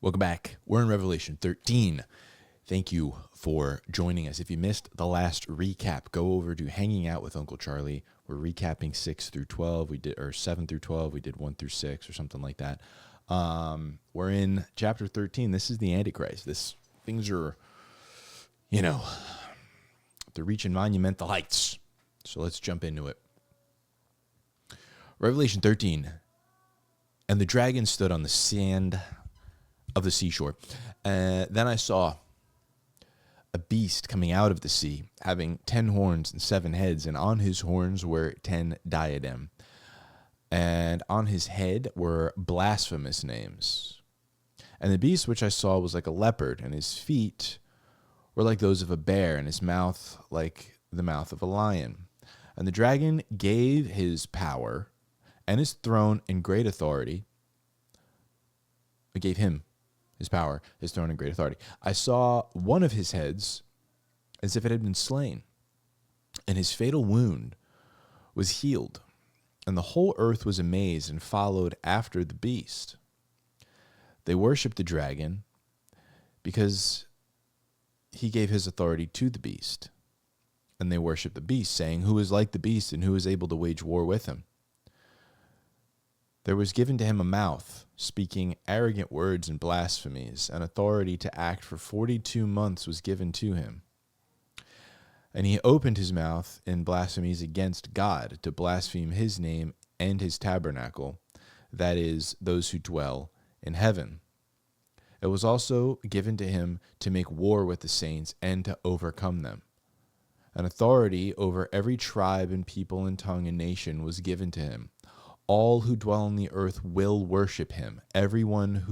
Welcome back. We're in Revelation 13. Thank you for joining us. If you missed the last recap, go over to Hanging Out with Uncle Charlie. We're recapping 6 through 12. We did, or 7 through 12. We did 1 through 6 or something like that. We're in chapter 13. This is the Antichrist. Things are, they're reaching monumental heights. So let's jump into it. Revelation 13. And the dragon stood on the sand of the seashore. Then I saw a beast coming out of the sea, having 10 horns and 7 heads, and on his horns were 10 diadem. And on his head were blasphemous names. And the beast which I saw was like a leopard, and his feet were like those of a bear, and his mouth like the mouth of a lion. And the dragon gave his power and his throne and great authority. It gave him his power, his throne, and great authority. I saw one of his heads as if it had been slain, and his fatal wound was healed. And the whole earth was amazed and followed after the beast. They worshipped the dragon because he gave his authority to the beast. And they worshipped the beast, saying, "Who is like the beast, and who is able to wage war with him?" There was given to him a mouth, speaking arrogant words and blasphemies, and authority to act for 42 months was given to him. And he opened his mouth in blasphemies against God, to blaspheme his name and his tabernacle, that is, those who dwell in heaven. It was also given to him to make war with the saints and to overcome them. An authority over every tribe and people and tongue and nation was given to him. All who dwell on the earth will worship him, everyone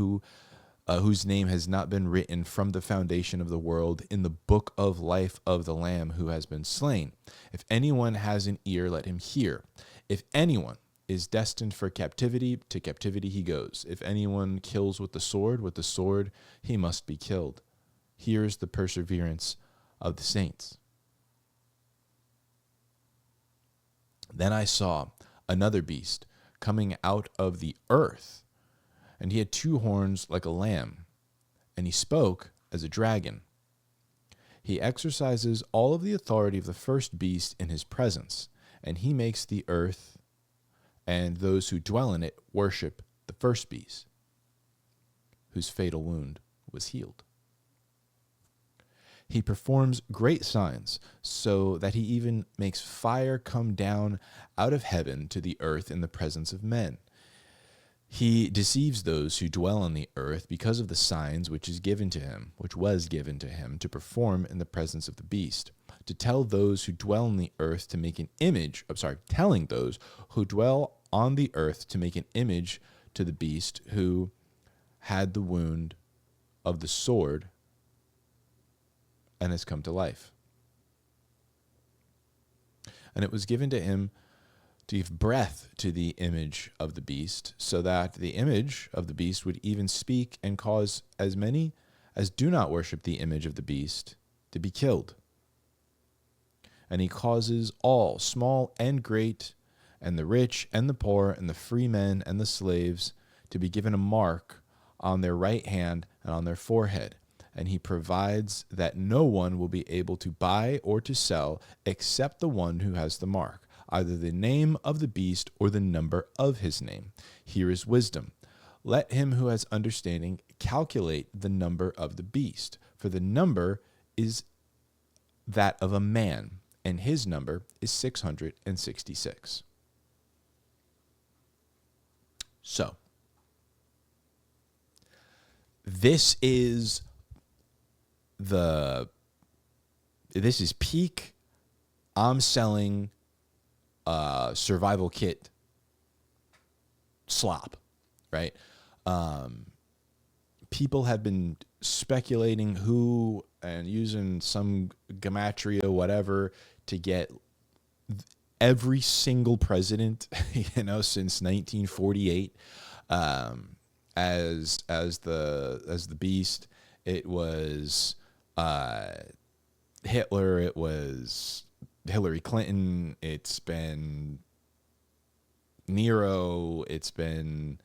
whose name has not been written from the foundation of the world in the book of life of the Lamb who has been slain. If anyone has an ear, let him hear. If anyone is destined for captivity, to captivity he goes. If anyone kills with the sword he must be killed. Here is the perseverance of the saints. Then I saw another beast coming out of the earth, and he had 2 horns like a lamb, and he spoke as a dragon. He exercises all of the authority of the first beast in his presence, and he makes the earth and those who dwell in it worship the first beast, whose fatal wound was healed. He performs great signs, so that he even makes fire come down out of heaven to the earth in the presence of men. He deceives those who dwell on the earth because of the signs which was given to him to perform in the presence of the beast, to tell those who dwell on the earth to make an image, telling those who dwell on the earth to make an image to the beast who had the wound of the sword and has come to life. And it was given to him to give breath to the image of the beast, so that the image of the beast would even speak and cause as many as do not worship the image of the beast to be killed. And he causes all, small and great, and the rich and the poor, and the free men and the slaves, to be given a mark on their right hand and on their forehead. And he provides that no one will be able to buy or to sell except the one who has the mark, either the name of the beast or the number of his name. Here is wisdom. Let him who has understanding calculate the number of the beast, for the number is that of a man, and his number is 666. So, this is peak I'm selling survival kit slop, right? People have been speculating who and using some gematria, whatever, to get every single president, since 1948, as the beast. It was Hitler. It was Hillary Clinton. It's been Nero. It's been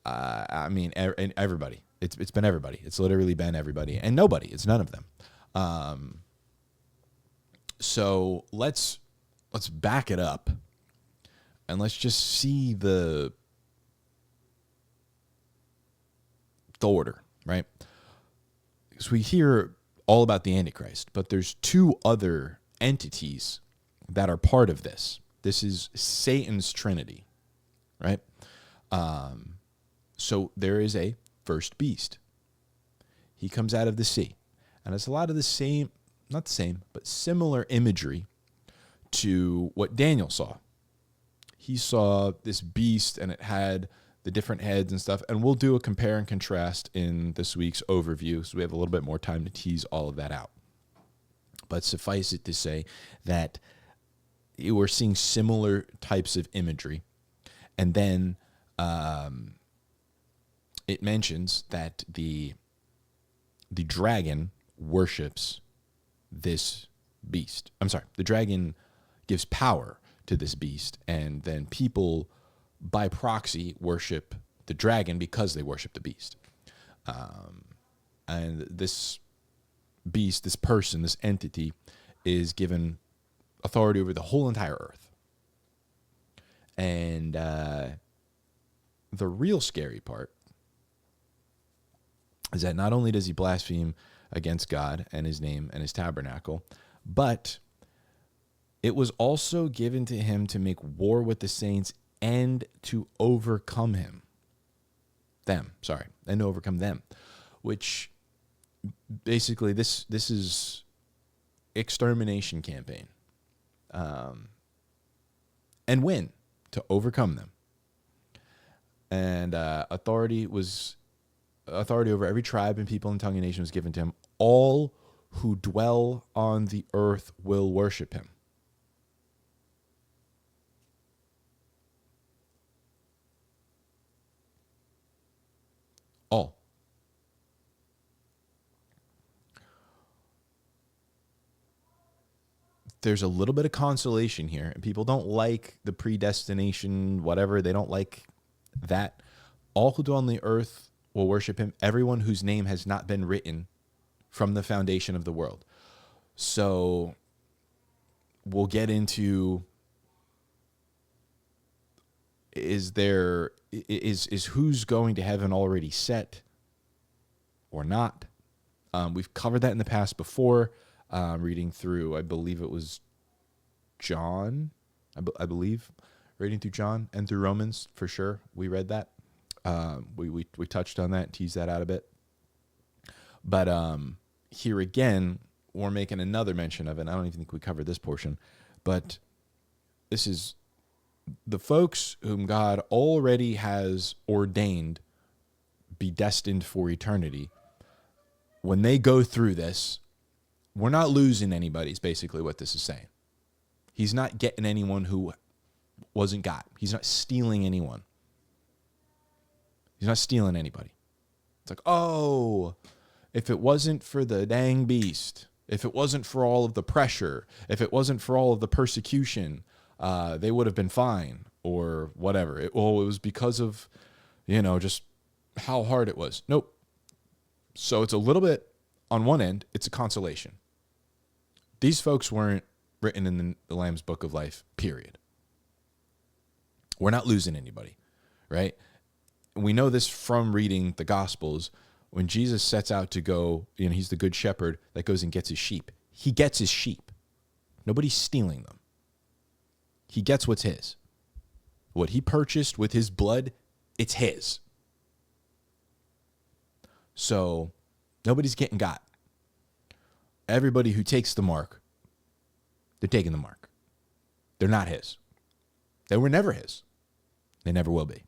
everybody. It's been everybody. It's literally been everybody and nobody. It's none of them. So let's back it up and let's just see the order, right? Because we hear all about the Antichrist, but there's two other entities that are part of this. This is Satan's Trinity, right? So there is a first beast. He comes out of the sea, and it's a lot of the same, not the same, but similar imagery to what Daniel saw. He saw this beast, and it had the different heads and stuff, and we'll do a compare and contrast in this week's overview, so we have a little bit more time to tease all of that out. But suffice it to say that we're seeing similar types of imagery, and then it mentions that the dragon worships this beast. I'm sorry, the dragon gives power to this beast, and then people by proxy worship the dragon because they worship the beast. And this beast, this person, this entity is given authority over the whole entire earth. And the real scary part is that not only does he blaspheme against God and his name and his tabernacle, but it was also given to him to make war with the saints and to overcome and overcome them, which basically this is extermination campaign, and win, to overcome them. And authority over every tribe and people and tongue and nation was given to him. All who dwell on the earth will worship him. All. There's a little bit of consolation here, and people don't like the predestination, whatever. They don't like that. All who dwell on the earth will worship him, everyone whose name has not been written from the foundation of the world. So we'll get into, is who's going to heaven already set or not? We've covered that in the past before, reading through, I believe it was John, I believe, reading through John and through Romans for sure. We read that. We touched on that, teased that out a bit. But here again, we're making another mention of it. I don't even think we covered this portion, but this is the folks whom God already has ordained be destined for eternity. When they go through this, we're not losing anybody, is basically what this is saying. He's not getting anyone who wasn't got. He's not stealing anyone. He's not stealing anybody. It's like, oh, if it wasn't for the dang beast, if it wasn't for all of the pressure, if it wasn't for all of the persecution, they would have been fine or whatever. It was because of, just how hard it was. Nope. So it's a little bit, on one end, it's a consolation. These folks weren't written in the Lamb's Book of Life, period. We're not losing anybody, right? We know this from reading the Gospels. When Jesus sets out to go, he's the good shepherd that goes and gets his sheep. He gets his sheep. Nobody's stealing them. He gets what's his. What he purchased with his blood, it's his. So nobody's getting got. Everybody who takes the mark, they're taking the mark. They're not his. They were never his. They never will be.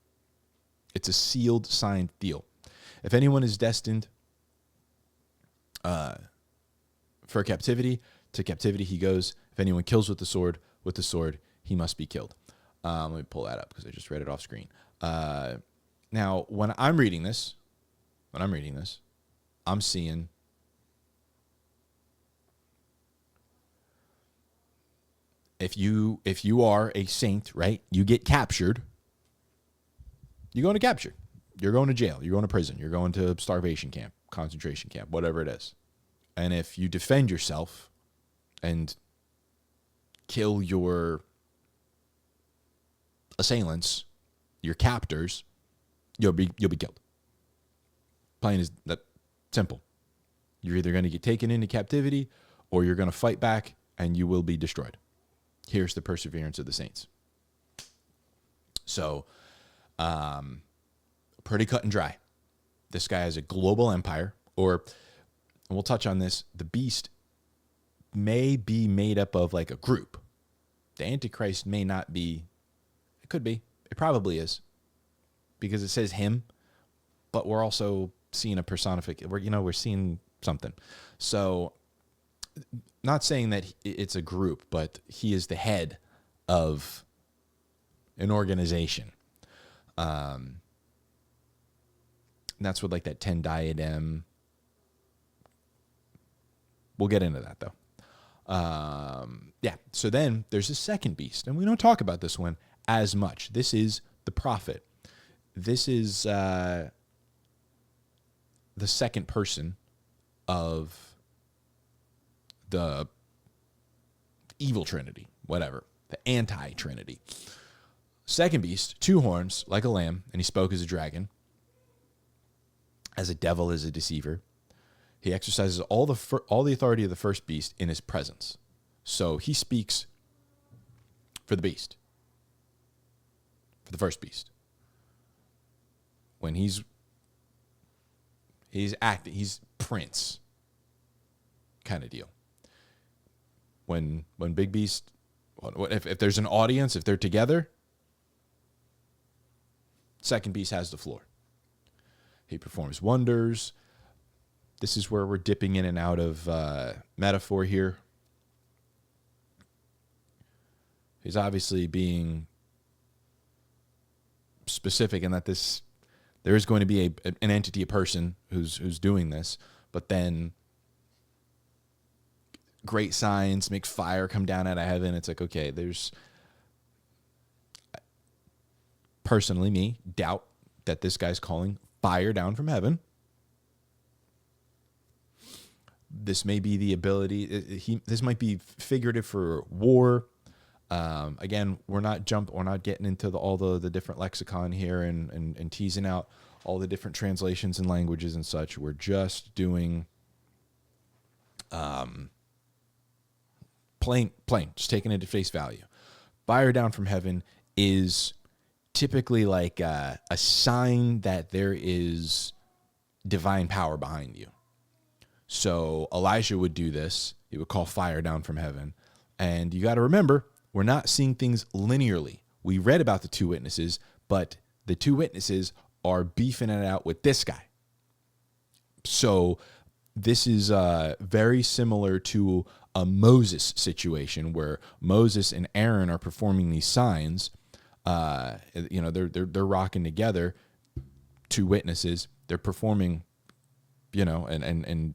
It's a sealed, signed deal. If anyone is destined for captivity, to captivity he goes. If anyone kills with the sword, he must be killed. Let me pull that up because I just read it off screen. Now, when I'm reading this, I'm seeing if you are a saint, right? You get captured. You go into capture. You're going to jail. You're going to prison. You're going to starvation camp, concentration camp, whatever it is. And if you defend yourself and kill your assailants, your captors, you'll be killed. Plain as that simple. You're either going to get taken into captivity or you're going to fight back and you will be destroyed. Here's the perseverance of the saints. So, pretty cut and dry. This guy has a global empire, or, and we'll touch on this, the beast may be made up of like a group. The Antichrist may not be, it could be, it probably is, because it says him, but we're also seeing a personification, we're seeing something. So, not saying that it's a group, but he is the head of an organization. And that's what like that 10 diadem. We'll get into that though. Yeah. So then there's a second beast, and we don't talk about this one as much. This is the prophet. This is the second person of the evil trinity, whatever, the anti-trinity. Second beast, 2 horns, like a lamb, and he spoke as a dragon, as a devil, as a deceiver. He exercises all the authority of the first beast in his presence. So he speaks for the beast, for the first beast. When he's acting, he's prince kind of deal. When Big Beast, if there's an audience, if they're together, second beast has the floor. He performs wonders. This is where we're dipping in and out of metaphor here. He's obviously being specific in that there is going to be an entity, a person who's doing this, but then great signs, make fire come down out of heaven. It's like, okay, there's, personally, me, doubt that this guy's calling fire down from heaven. This may be the ability, this might be figurative for war. Again, we're not getting into all the different lexicon here and teasing out all the different translations and languages and such. We're just doing plain, just taking it at face value. Fire down from heaven is typically like a sign that there is divine power behind you. So Elijah would do this. He would call fire down from heaven. And you got to remember, we're not seeing things linearly. We read about the 2 witnesses, but the 2 witnesses are beefing it out with this guy. So this is very similar to a Moses situation where Moses and Aaron are performing these signs. They're rocking together, 2 witnesses. They're performing, and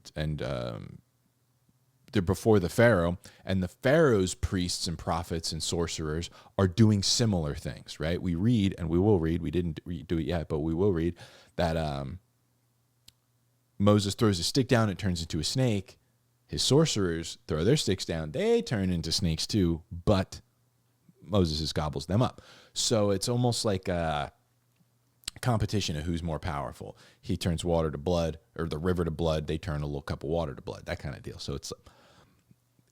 they're before the Pharaoh, and the Pharaoh's priests and prophets and sorcerers are doing similar things, right? We read, and we will read, we didn't do it yet, but we will read that Moses throws a stick down, it turns into a snake. His sorcerers throw their sticks down, they turn into snakes too, but Moses just gobbles them up. So it's almost like a competition of who's more powerful. He turns water to blood, or the river to blood, they turn a little cup of water to blood, that kind of deal. So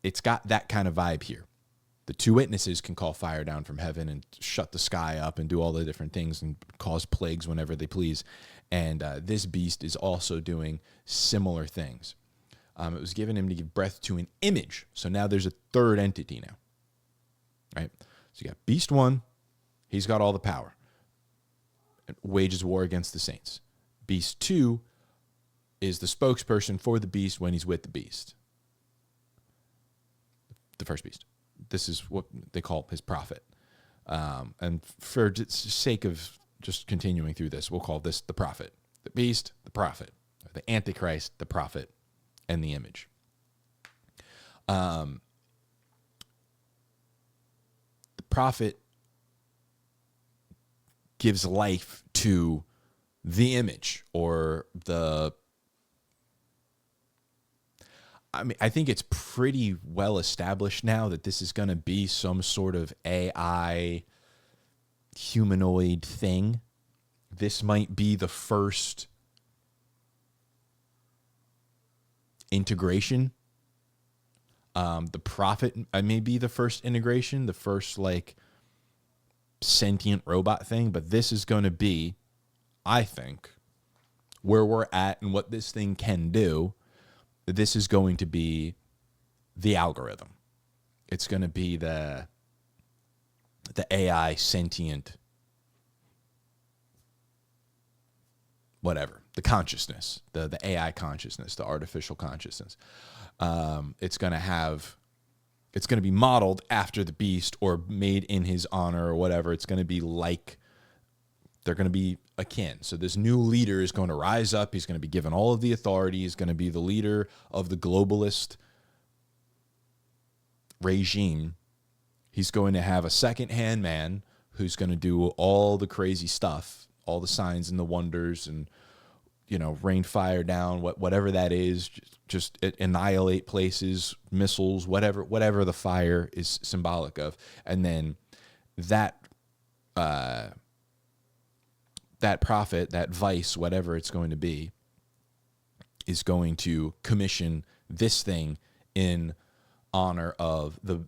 it's got that kind of vibe here. The 2 witnesses can call fire down from heaven and shut the sky up and do all the different things and cause plagues whenever they please. And this beast is also doing similar things. It was given him to give breath to an image. So now there's a third entity now, right? So you got beast 1. He's got all the power. It wages war against the saints. Beast 2 is the spokesperson for the beast when he's with the beast. The first beast. This is what they call his prophet. And for the sake of just continuing through this, we'll call this the prophet. The beast, the prophet. The Antichrist, the prophet, and the image. The prophet gives life to the image or the, I mean, I think it's pretty well established now that this is going to be some sort of AI humanoid thing. This might be the first integration. The Prophet may be the first integration, the first like sentient robot thing, but this is going to be, I think, where we're at and what this thing can do. This is going to be the algorithm. It's going to be the AI sentient whatever, the consciousness, the AI consciousness, the artificial consciousness. It's going to be modeled after the beast or made in his honor or whatever. It's going to be like, they're going to be akin. So this new leader is going to rise up. He's going to be given all of the authority. He's going to be the leader of the globalist regime. He's going to have a second-hand man who's going to do all the crazy stuff, all the signs and the wonders and, you know, rain fire down, whatever that is, just annihilate places, missiles, whatever the fire is symbolic of. And then that prophet, that vice, whatever it's going to be, is going to commission this thing in honor of the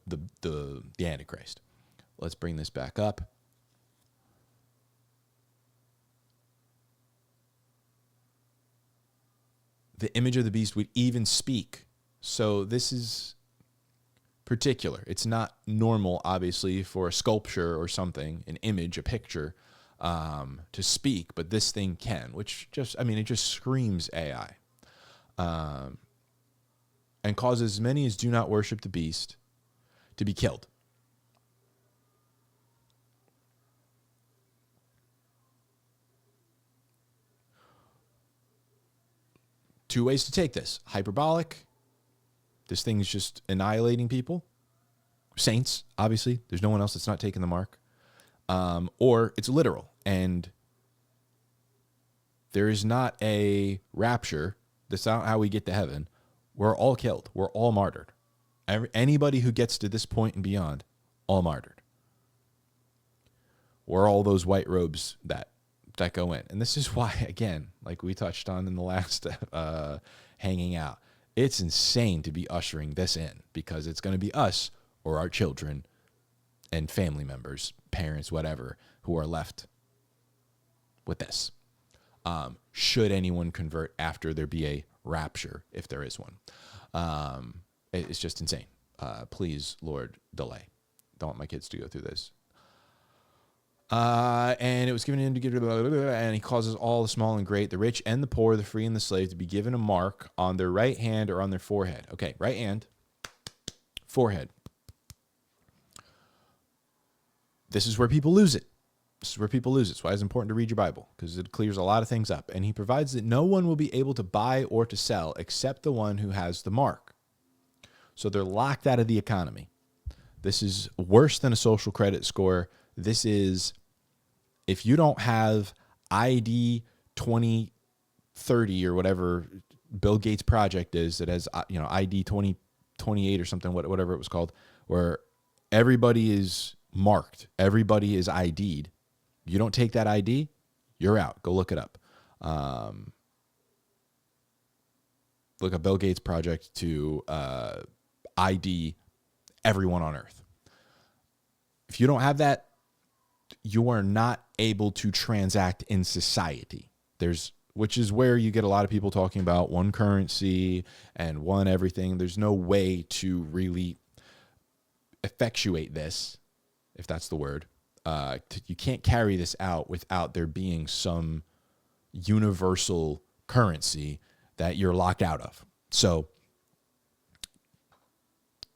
Antichrist. Let's bring this back up. The image of the beast would even speak. So this is particular. It's not normal, obviously, for a sculpture or something, an image, a picture, to speak, but this thing can, which just, I mean, it just screams AI. And causes as many as do not worship the beast to be killed. Two ways to take this. Hyperbolic. This thing's just annihilating people. Saints, obviously. There's no one else that's not taking the mark. Or it's literal. And there is not a rapture. That's not how we get to heaven. We're all killed. We're all martyred. Anybody who gets to this point and beyond, all martyred. We're all those white robes that go in. And this is why, again, like we touched on in the last hanging out, it's insane to be ushering this in, because it's going to be us or our children and family members, parents, whatever, who are left with this. Should anyone convert after there be a rapture, if there is one. It's just insane. Please, Lord, delay. Don't want my kids to go through this. And it was given him to give, and he causes all the small and great, the rich and the poor, the free and the slave, to be given a mark on their right hand or on their forehead. Okay, right hand, forehead. This is where people lose it. This is where people lose it. That's why it's important to read your Bible, because it clears a lot of things up. And he provides that no one will be able to buy or to sell except the one who has the mark. So they're locked out of the economy. This is worse than a social credit score. This is, if you don't have ID 2030 or whatever Bill Gates project is that has, ID 2028 or something, whatever it was called, where everybody is marked, everybody is ID'd. You don't take that ID, you're out. Go look it up. Look up Bill Gates project to ID everyone on Earth. If you don't have that, you are not able to transact in society. Which is where you get a lot of people talking about one currency and one everything. There's no way to really effectuate this, if that's the word. You can't carry this out without there being some universal currency that you're locked out of. So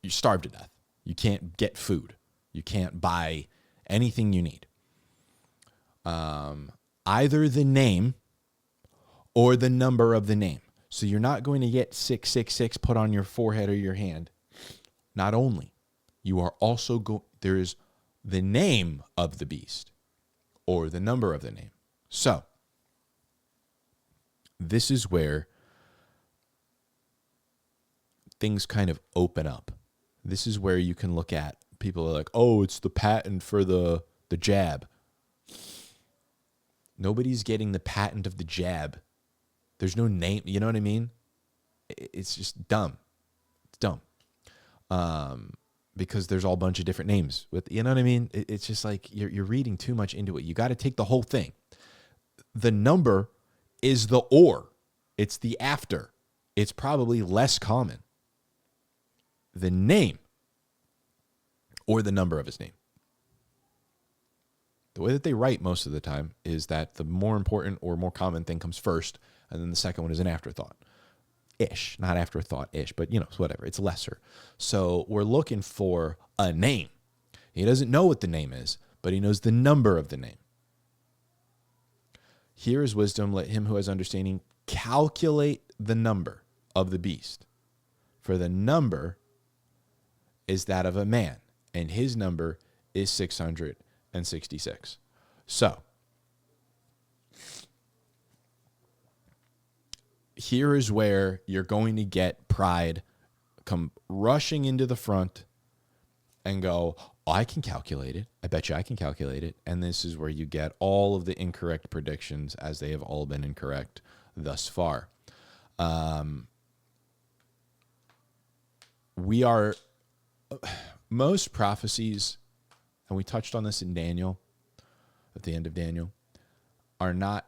you starve to death. You can't get food. You can't buy anything you need. Either the name or the number of the name. So you're not going to get 666 put on your forehead or your hand. Not only, you are also there is the name of the beast or the number of the name. So this is where things kind of open up. This is where you can look at people are like, oh, it's the patent for the jab. Nobody's getting the patent of the jab. There's no name. You know what I mean? It's just dumb. It's dumb. Because there's all a bunch of different names. You know what I mean? It's just like you're reading too much into it. You got to take the whole thing. The number is the or. It's the after. It's probably less common. The name or the number of his name. The way that they write most of the time is that the more important or more common thing comes first, and then the second one is an afterthought. Ish, not afterthought-ish, but whatever. It's lesser. So we're looking for a name. He doesn't know what the name is, but he knows the number of the name. Here is wisdom. Let him who has understanding calculate the number of the beast. For the number is that of a man, and his number is 666. So, here is where you're going to get pride come rushing into the front and go, oh, I can calculate it. I bet you I can calculate it. And this is where you get all of the incorrect predictions, as they have all been incorrect thus far. Most prophecies, and we touched on this in Daniel, at the end of Daniel, are not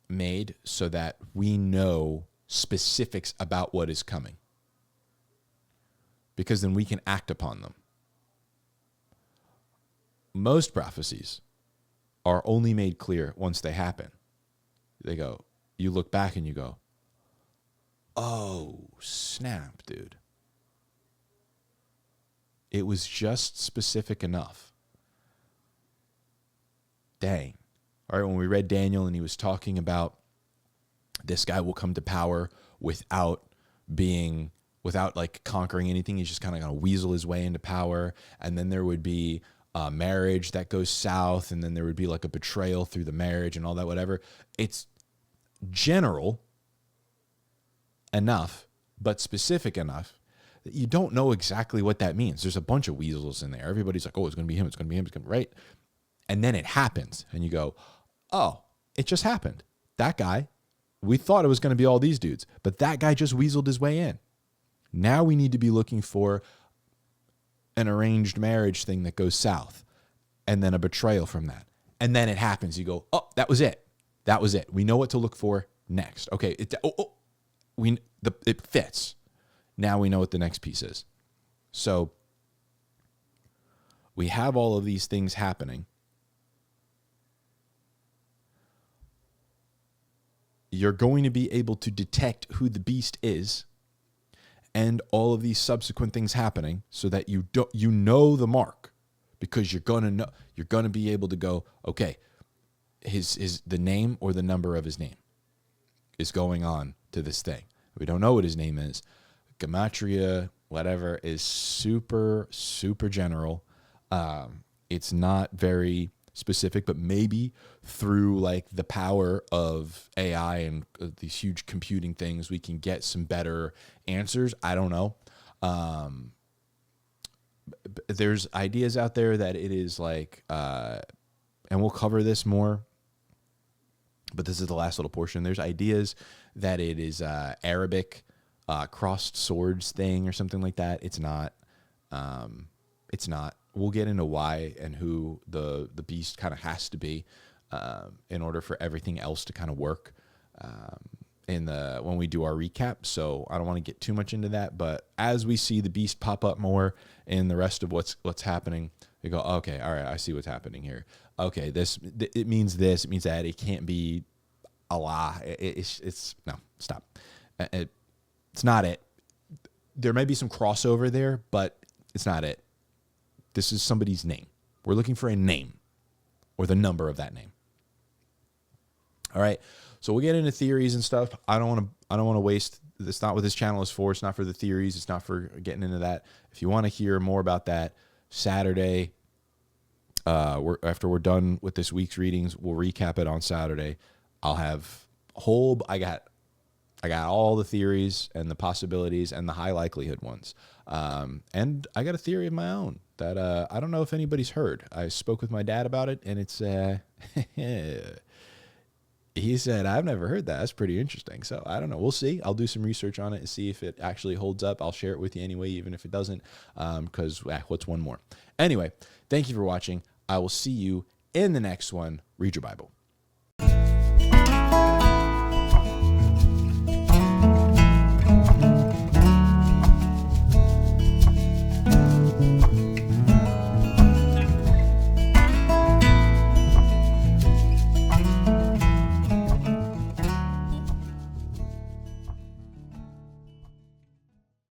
made so that we know specifics about what is coming, because then we can act upon them. Most prophecies are only made clear once they happen. You look back and you go, oh, snap, dude. It was just specific enough. Dang. All right, when we read Daniel and he was talking about this guy will come to power without like conquering anything. He's just kind of going to weasel his way into power. And then there would be a marriage that goes south. And then there would be like a betrayal through the marriage and all that, whatever. It's general enough, but specific enough that you don't know exactly what that means. There's a bunch of weasels in there. Everybody's like, oh, it's going to be him. It's going to be him. It's going to be right. And then it happens. And you go, oh, it just happened. That guy. We thought it was going to be all these dudes, but that guy just weaseled his way in. Now we need to be looking for an arranged marriage thing that goes south, and then a betrayal from that. And then it happens. You go, oh, that was it. That was it. We know what to look for next. Okay, it fits. Now we know what the next piece is. So we have all of these things happening. You're going to be able to detect who the beast is and all of these subsequent things happening, so that you know the mark, because you're going to be able to go, okay, the name or the number of his name is going on to this thing. We don't know what his name is. Gematria, whatever, is super, super general. It's not very specific, but maybe through like the power of AI and these huge computing things, we can get some better answers. I don't know. There's ideas out there that it is like, and we'll cover this more, but this is the last little portion. There's ideas that it is Arabic crossed swords thing or something like that. It's not. It's not. We'll get into why and who the beast kind of has to be in order for everything else to kind of work when we do our recap. So I don't want to get too much into that, but as we see the beast pop up more in the rest of what's happening, we go, okay, all right, I see what's happening here. Okay, it means this, it means that. It can't be Allah. It's no, stop. It's not it. There may be some crossover there, but it's not it. This is somebody's name. We're looking for a name or the number of that name. All right. So we'll get into theories and stuff. I don't want to waste. That's not what this channel is for. It's not for the theories. It's not for getting into that. If you want to hear more about that, Saturday, after we're done with this week's readings, we'll recap it on Saturday. I got I got all the theories and the possibilities and the high likelihood ones. And I got a theory of my own that I don't know if anybody's heard. I spoke with my dad about it, and it's he said, I've never heard that. That's pretty interesting. So I don't know. We'll see. I'll do some research on it and see if it actually holds up. I'll share it with you anyway, even if it doesn't, because what's one more? Anyway, thank you for watching. I will see you in the next one. Read your Bible.